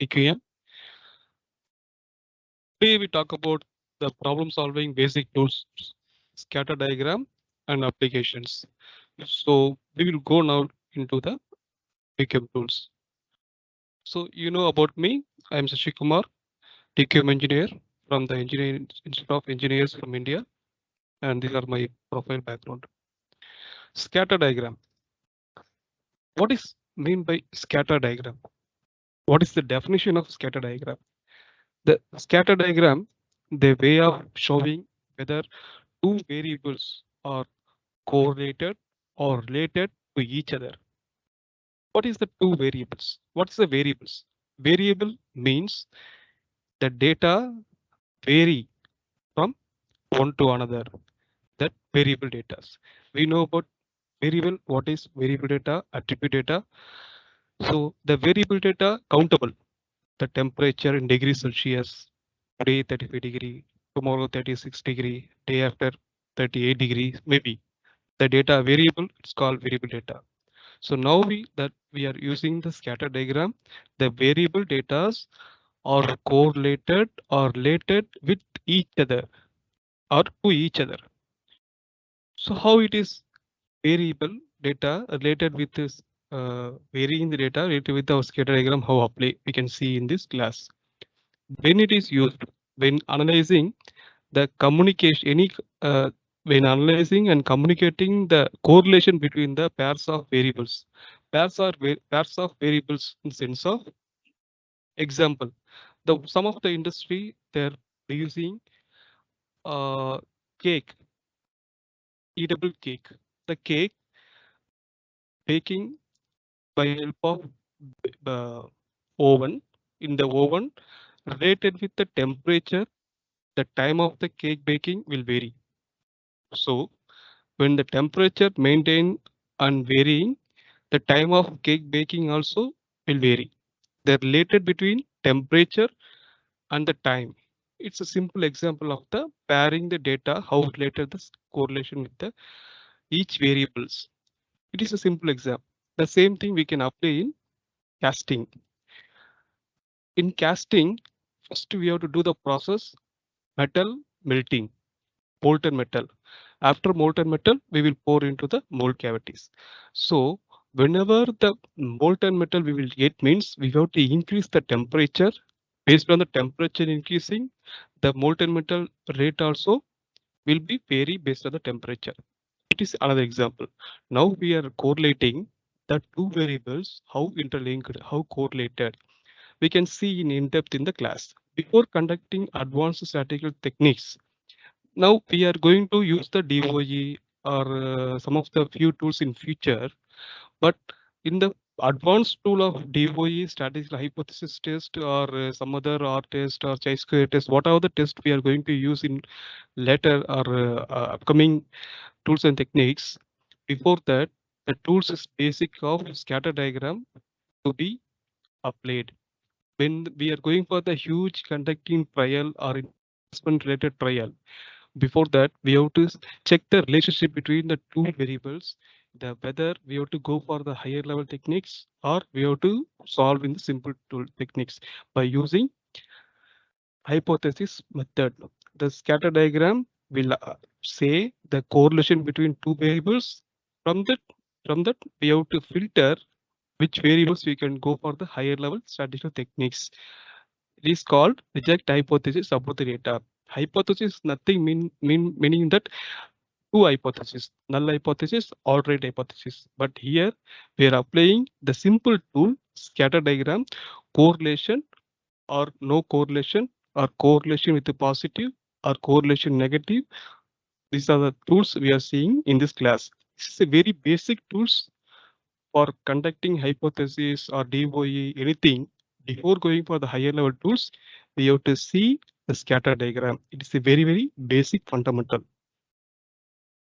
TQM. Today we talk about the problem solving basic tools, scatter diagram and applications. So we will go now into the TQM tools. So you know about me, I am Sashi Kumar, TQM engineer from the Engineering Institute of Engineers from India, and these are my profile background. Scatter diagram. What is mean by scatter diagram? What is the definition of scatter diagram? The scatter diagram, the way of showing whether two variables are correlated or related to each other. What is the two variables? What's the variables? Variable means the data vary from one to another. That variable data. We know about variable. What is variable data? Attribute data. So the variable data countable. The temperature in degrees Celsius. Today 35 degree. Tomorrow 36 degree. Day after 38 degrees. Maybe the data variable. It's called variable data. So now we are using the scatter diagram. The variable datas are correlated or related with each other or to each other. So how it is variable data related with this varying the data related with our scatter diagram, how apply we can see in this class. When it is used, when analyzing the communication, when analyzing and communicating the correlation between the pairs of variables. Pairs of variables in sense of example. Some of the industry they're using uh, cake, eatable cake. The cake baking by help of uh, oven. In the oven, related with the temperature, the time of the cake baking will vary. So when the temperature maintained and varying, the time of cake baking also will vary. They're related between temperature and the time. It's a simple example of the pairing the data, how related this correlation with the each variables. It is a simple example. The same thing we can apply in casting. In casting, first we have to do the process metal melting, molten metal. After molten metal, we will pour into the mold cavities. So whenever the molten metal we will get means we have to increase the temperature. Based on the temperature increasing, the molten metal rate also will be vary based on the temperature. It is another example. Now we are correlating the two variables, how interlinked, how correlated. We can see in depth in the class. Before conducting advanced statistical techniques, now we are going to use the DOE or some of the few tools in future, but in the advanced tool of DOE, statistical hypothesis test or some other R test or chi-square test, whatever the test we are going to use in later or upcoming tools and techniques. Before that, the tools is basic of scatter diagram to be applied. When we are going for the huge conducting trial or investment related trial, before that we have to check the relationship between the two variables, the whether we have to go for the higher level techniques or we have to solve in the simple tool techniques by using hypothesis method. The scatter diagram will say the correlation between two variables. From that we have to filter which variables we can go for the higher level statistical techniques. It is called reject hypothesis about the data. Hypothesis nothing meaning that two hypotheses, null hypothesis, alternate hypothesis. But here we are applying the simple tool scatter diagram, correlation or no correlation or correlation with the positive or correlation negative. These are the tools we are seeing in this class. This is a very basic tools for conducting hypothesis or DOE, anything. Before going for the higher level tools, we have to see the scatter diagram. It is a very basic fundamental.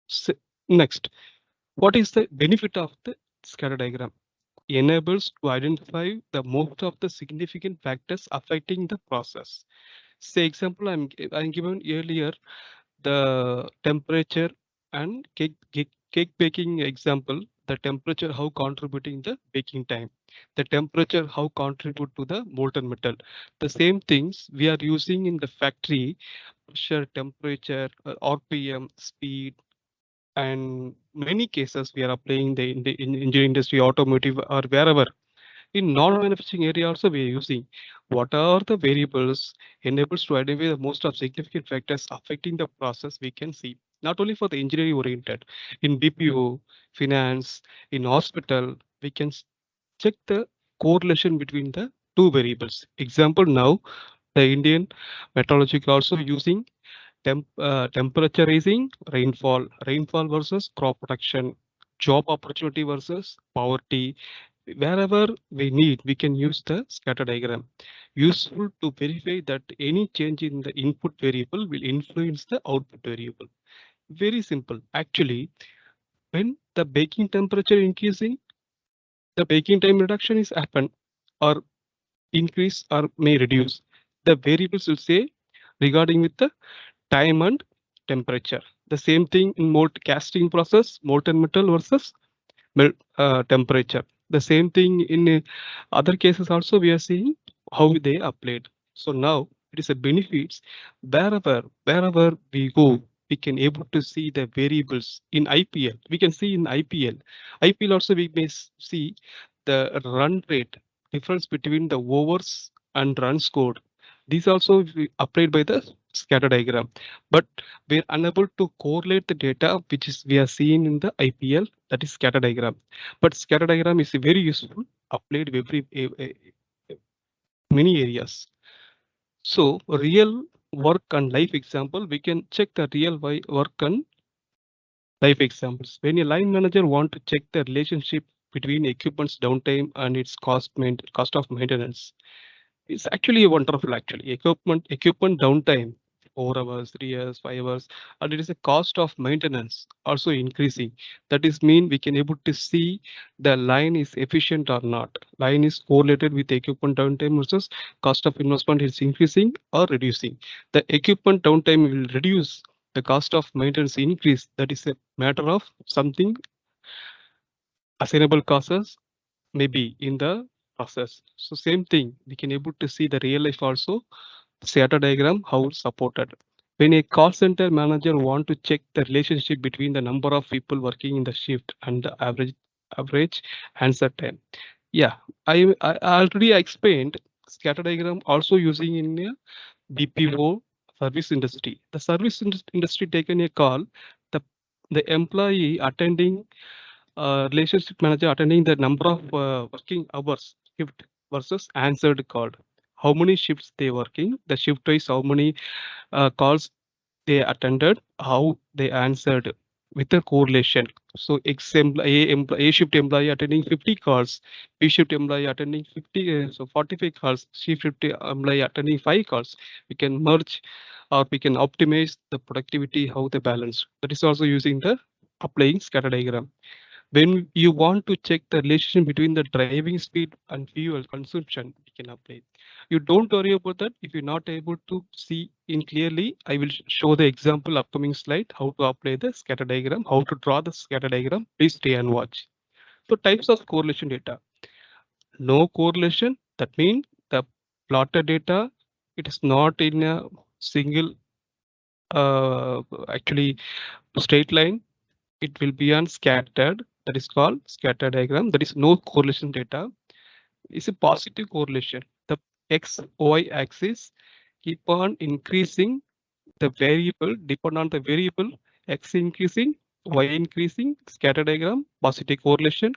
So, next, what is the benefit of the scatter diagram? Enables to identify the most of the significant factors affecting the process. Say example, I'm given earlier the temperature and cake baking example. the temperature how contributing the baking time, the temperature how contribute to the molten metal. The same things we are using in the factory, pressure, temperature, RPM, speed, and many cases we are applying in engineering industry, automotive, or wherever. In non-manufacturing area also we are using what are the variables enables to identify the most of significant factors affecting the process. We can see not only for the engineering oriented, in BPO, finance, in hospital, we can check the correlation between the two variables. Example, now the Indian meteorological also using temperature raising, rainfall versus crop production, job opportunity versus poverty. Wherever we need, we can use the scatter diagram. Useful to verify that any change in the input variable will influence the output variable. Very simple. Actually, when the baking temperature increasing, the baking time reduction is happen or increase or may reduce. The variables will say regarding with the time and temperature. The same thing in mold casting process, molten metal versus temperature. The same thing in other cases also we are seeing how they applied. So now it is a benefits wherever we go, we can able to see the variables in IPL. We can see in IPL. IPL also we may see the run rate difference between the overs and runs scored. These also applied by the scatter diagram, but we're unable to correlate the data which is we are seeing in the IPL, that is scatter diagram. But scatter diagram is very useful applied every many areas. So real work and life example, we can check the real work and life examples. When a line manager want to check the relationship between equipment's downtime and its cost of maintenance, it's actually wonderful. Actually, equipment downtime 4 hours, 3 hours, 5 hours, and it is a cost of maintenance also increasing. That is mean we can able to see the line is efficient or not. Line is correlated with equipment downtime versus cost of investment is increasing or reducing. The equipment downtime will reduce. The cost of maintenance increase. That is a matter of something assignable causes maybe in the process. So same thing, we can able to see the real life also, scatter diagram, how it's supported. When a call center manager want to check the relationship between the number of people working in the shift and the average answer time. Yeah, I already explained scatter diagram also using in a BPO service industry. The service industry taken a call, the the employee attending relationship manager attending the number of working hours shift versus answered call. How many shifts they working, the shift wise, how many calls they attended, how they answered with a correlation. So A shift employee attending 50 calls, B shift employee attending 45 calls, C shift employee attending 5 calls. We can merge or we can optimize the productivity, how they balance. That is also using the applying scatter diagram. When you want to check the relationship between the driving speed and fuel consumption, we can apply. You don't worry about that. If you're not able to see in clearly, I will show the example upcoming slide, how to apply the scatter diagram, how to draw the scatter diagram. Please stay and watch. So types of correlation data. No correlation. That means the plotted data, it is not in a single actually straight line. It will be on scattered. That is called scatter diagram. That is no correlation data. It's a positive correlation. The x y axis keep on increasing. The variable depend on the variable x increasing, y increasing. Scatter diagram positive correlation.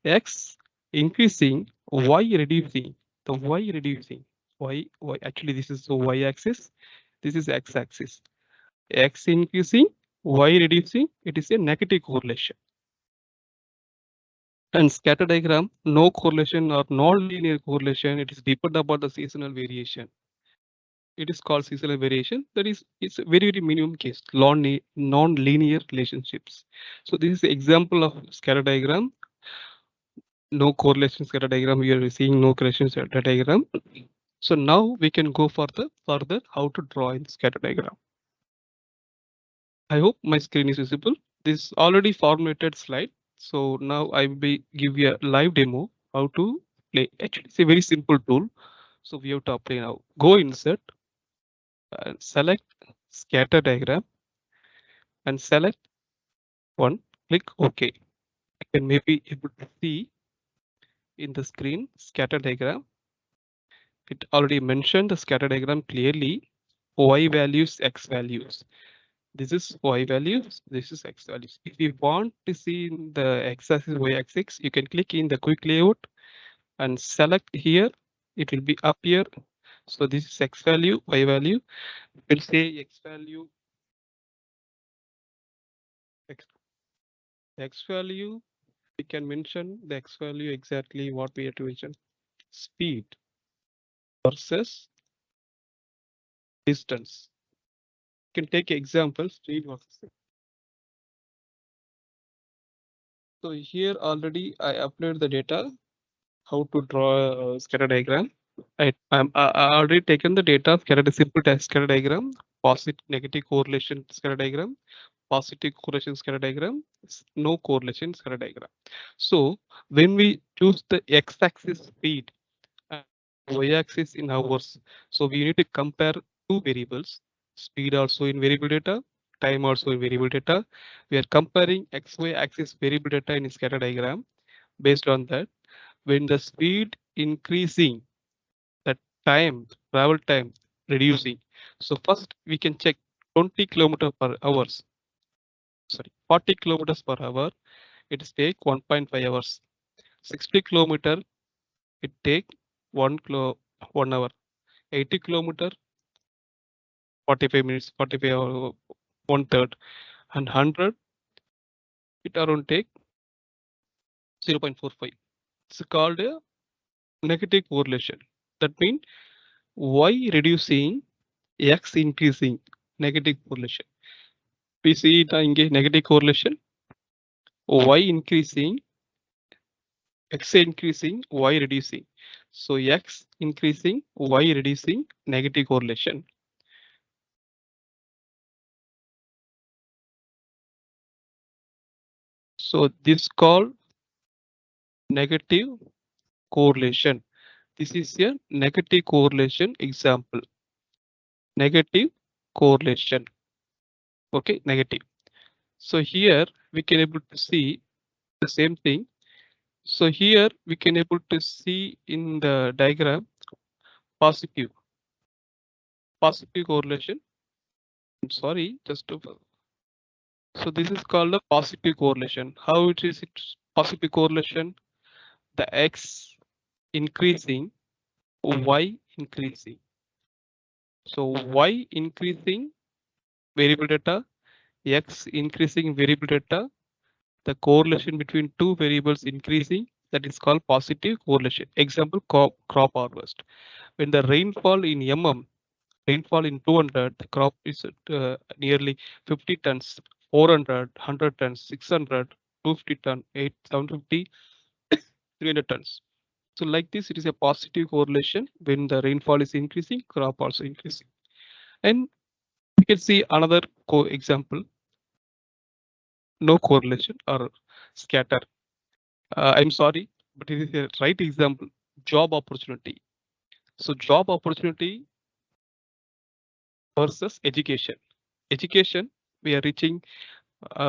X increasing, y reducing. The y reducing. Y actually this is the y axis. This is x axis. X increasing, y reducing. It is a negative correlation. And scatter diagram, no correlation or non-linear correlation. It is depend upon the seasonal variation. It is called seasonal variation. That is, it's a very minimum case, non-linear relationships. So this is the example of scatter diagram. No correlation scatter diagram. We are seeing no correlation scatter diagram. So now we can go further how to draw in scatter diagram. I hope my screen is visible. This already formulated slide. So now I will be give you a live demo how to play. Actually, it's a very simple tool. So we have to apply now. Go insert and select scatter diagram and select one. Click OK. You can maybe able to see in the screen scatter diagram. It already mentioned the scatter diagram clearly. Y values, X values. This is Y values. This is X values. If you want to see in the X axis, Y axis, you can click in the quick layout and select here. It will be up here. So this is X value, Y value. We'll say X value, X value. We can mention the X value exactly what we have to mention. Speed versus distance. You can take example speed versus. So here already I uploaded the data how to draw a scatter diagram. I already taken the data scatter simple scatter diagram, positive negative correlation scatter diagram, positive correlation scatter diagram, no correlation scatter diagram. So when we choose the x-axis speed and y-axis in hours, so we need to compare two variables, speed also in variable data, time also in variable data. We are comparing x-y axis variable data in scatter diagram. Based on that, when the speed increasing, the time travel time reducing. So first we can check 20 kilometer per hours. Sorry, 40 kilometers per hour. It take 1.5 hours. 60 kilometer it take 1 hour. 80 kilometer 45 minutes. 45 hour, one third. And 100 it around take 0.45. It's called a negative correlation. That means y reducing, x increasing, negative correlation. We see it in negative correlation, y increasing, x increasing, y reducing. So x increasing, y reducing, negative correlation. So this called negative correlation. This is a negative correlation example. Negative correlation. Okay, negative. So here we can able to see the same thing. So here we can able to see in the diagram positive correlation. I'm sorry, just to. So this is called a positive correlation. How it is it positive correlation? The x increasing, y increasing. So y increasing variable data, x increasing variable data. The correlation between two variables increasing, that is called positive correlation. Example, crop harvest. When the rainfall in rainfall in 200, the crop is nearly 50 tons, 400, 100 tons, 600, 250 ton, 8, 750, 300 tons. So like this, it is a positive correlation. When the rainfall is increasing, crop also increasing. And we can see another example, no correlation or scatter. I'm sorry, but it is a right example, job opportunity. So job opportunity versus education. Education, we are reaching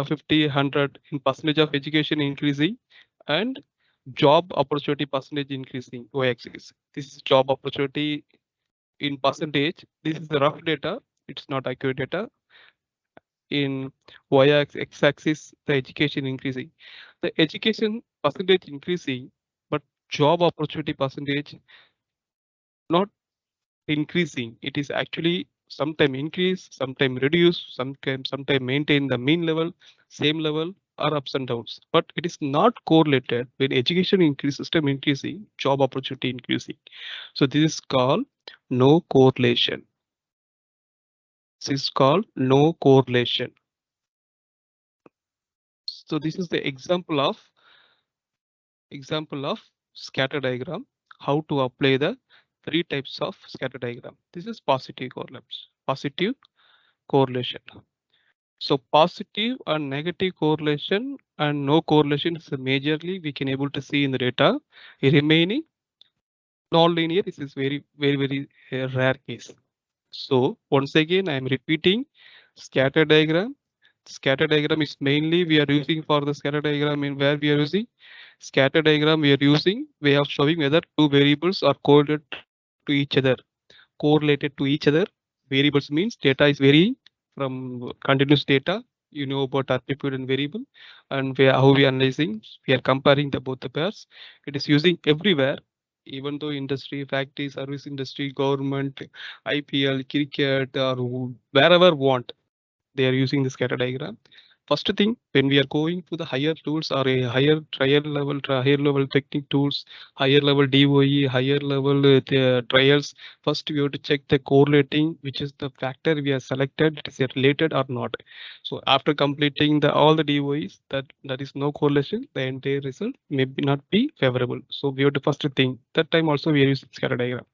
50, 100 in percentage of education increasing and job opportunity percentage increasing y-axis. This is job opportunity in percentage. This is the rough data. It's not accurate data. In y-axis, the education increasing. The education percentage increasing, but job opportunity percentage not increasing. It is actually sometime increase, sometime reduce, sometime maintain the mean level, same level, or ups and downs. But it is not correlated when education increase, system increasing, job opportunity increasing. So this is called no correlation. This is called no correlation. So this is the example of scatter diagram. How to apply the three types of scatter diagram. This is positive correlation. Positive correlation. So positive and negative correlation and no correlation is majorly we can able to see in the data. Remaining non-linear this is very rare case. So once again I am repeating scatter diagram. Scatter diagram is mainly we are using for the scatter diagram in where we are using scatter diagram we are using way of showing whether two variables are correlated to each other. Correlated to each other. Variables means data is varying from continuous data. You know about attribute and variable, and how we are analyzing. We are comparing the both the pairs. It is using everywhere, even though industry, factory, service industry, government, IPL, cricket, or wherever want they are using the scatter diagram. First thing, when we are going to the higher tools or a higher level technique tools, higher level DOE, higher level the trials, first we have to check the correlating, which is the factor we have selected, it is related or not. So after completing the all the DOEs, that is no correlation, the entire result may not be favorable. So we have to first think that time also we are using scatter diagram.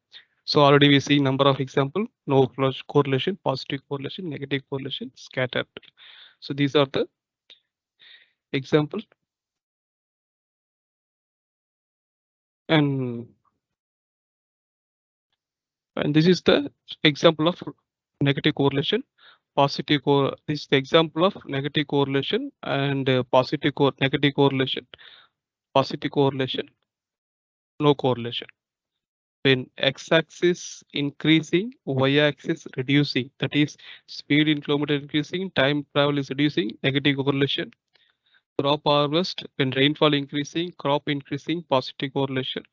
So already we see number of example, no correlation, positive correlation, negative correlation, scattered. So these are the example. And this is the example of negative correlation, this is the example of negative correlation and negative correlation, positive correlation, no correlation. When x-axis increasing, y-axis reducing, that is speed in kilometer increasing, time travel is reducing, negative correlation. Crop harvest, when rainfall increasing, crop increasing, positive correlation.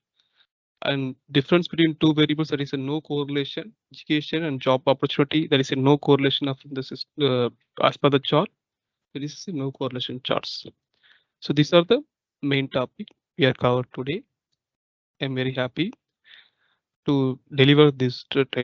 And difference between two variables, there is a no correlation. Education and job opportunity, there is a no correlation of this is as per the chart. There is a no correlation charts. So these are the main topic we are covered today. I'm very happy to deliver this training.